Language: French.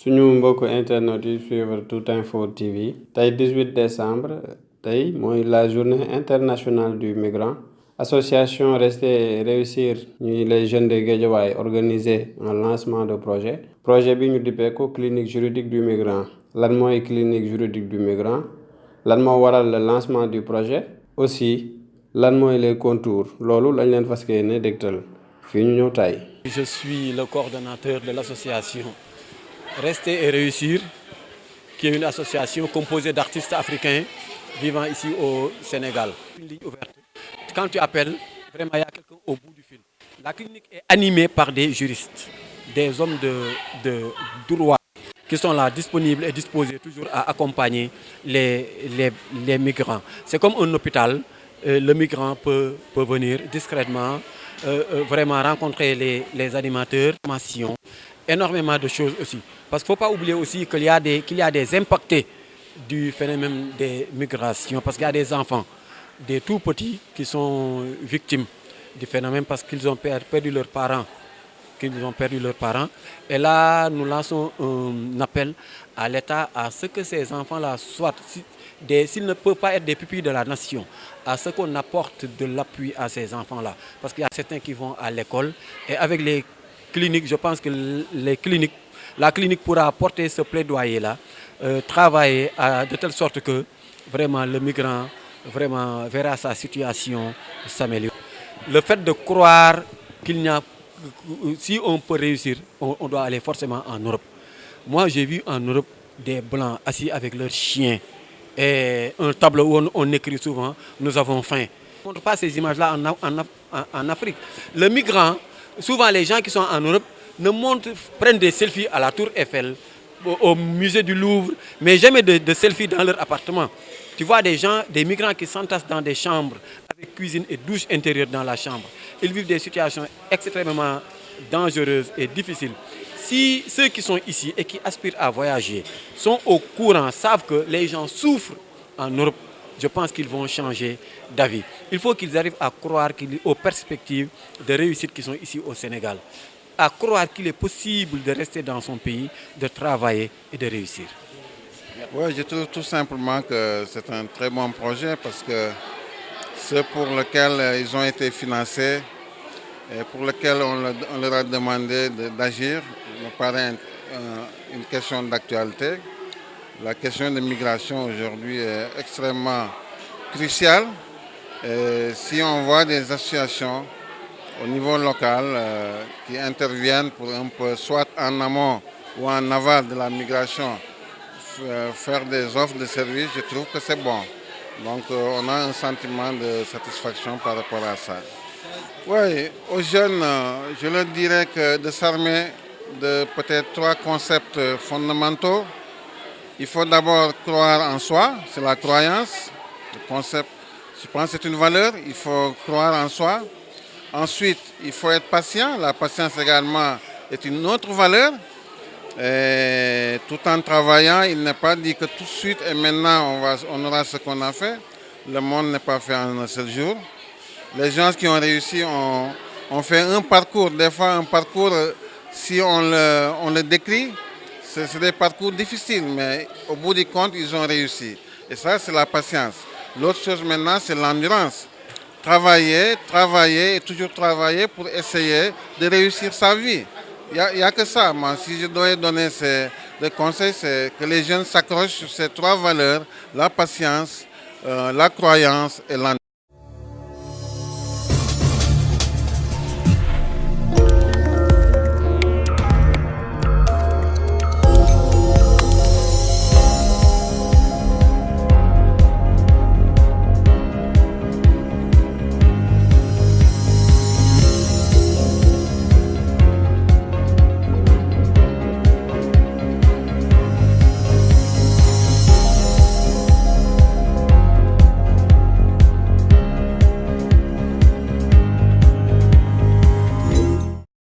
suñu mbokk internet yi suivre Tout Info TV tey 18 décembre tey mooy la journée internationale du migrant association Rester et Réussir ñuy les jeunes de Guédiawaye organisé un lancement de projet bi ñu dippee ko clinique juridique du migrant. Lan mooy clinique juridique du migrant, lan moo waral le lancement du projet, aussi lan mooy les contours, loolu lañ leen fas yéene dégtal fii ñu ñëw tey. Je suis le coordonnateur de l'association Rester et Réussir, qui est une association composée d'artistes africains vivant ici au Sénégal. Une ligne ouverte. Quand tu appelles, vraiment, il y a quelqu'un au bout du fil. La clinique est animée par des juristes, des hommes de droit qui sont là, disponibles et disposés toujours à accompagner les migrants. C'est comme un hôpital. Le migrant peut venir discrètement, vraiment rencontrer les animateurs, formation, énormément de choses aussi. Parce qu'il ne faut pas oublier aussi qu'il y a des impactés du phénomène des migrations, parce qu'il y a des enfants, des tout petits qui sont victimes du phénomène parce qu'ils ont perdu leurs parents. Et là, nous lançons un appel à l'État à ce que ces enfants-là soient, s'ils ne peuvent pas être des pupilles de la nation, à ce qu'on apporte de l'appui à ces enfants-là. Parce qu'il y a certains qui vont à l'école et avec les cliniques, je pense que la clinique pourra porter ce plaidoyer-là, travailler de telle sorte que vraiment le migrant vraiment verra sa situation s'améliorer. Le fait de croire qu'il n'y a, si on peut réussir, on doit aller forcément en Europe. Moi, j'ai vu en Europe des Blancs assis avec leurs chiens et un tableau où on écrit souvent « Nous avons faim ». On ne montre pas ces images-là en Afrique. Le migrant, souvent les gens qui sont en Europe, prennent des selfies à la Tour Eiffel, au musée du Louvre, mais jamais de selfies dans leur appartement. Tu vois des migrants qui s'entassent dans des chambres avec cuisine et douche intérieure dans la chambre. Ils vivent des situations extrêmement dangereuses et difficiles. Si ceux qui sont ici et qui aspirent à voyager sont au courant, savent que les gens souffrent en Europe, je pense qu'ils vont changer d'avis. Il faut qu'ils arrivent à croire aux perspectives de réussite qui sont ici au Sénégal, à croire qu'il est possible de rester dans son pays, de travailler et de réussir. Oui, je trouve tout simplement que c'est un très bon projet parce que ceux pour lesquels ils ont été financés et pour lesquels on leur a demandé d'agir me paraît une question d'actualité. La question de migration aujourd'hui est extrêmement cruciale. Et si on voit des associations au niveau local qui interviennent pour un peu, soit en amont ou en aval de la migration, faire des offres de services, je trouve que c'est bon. Donc on a un sentiment de satisfaction par rapport à ça. Oui, aux jeunes, je leur dirais que de s'armer de peut-être 3 concepts fondamentaux. Il faut d'abord croire en soi, c'est la croyance. Le concept, je pense que c'est une valeur, il faut croire en soi. Ensuite, il faut être patient. La patience également est une autre valeur. Et tout en travaillant, il n'est pas dit que tout de suite et maintenant on aura ce qu'on a fait. Le monde n'est pas fait en un seul jour. Les gens qui ont réussi ont fait un parcours. Des fois, un parcours, si on le décrit, c'est des parcours difficiles, mais au bout du compte, ils ont réussi. Et ça, c'est la patience. L'autre chose maintenant, c'est l'endurance. Travailler et toujours travailler pour essayer de réussir sa vie. Il n'y a que ça. Moi, si je dois donner des conseils, c'est que les jeunes s'accrochent sur ces 3 valeurs, la patience, la croyance et l'endurance.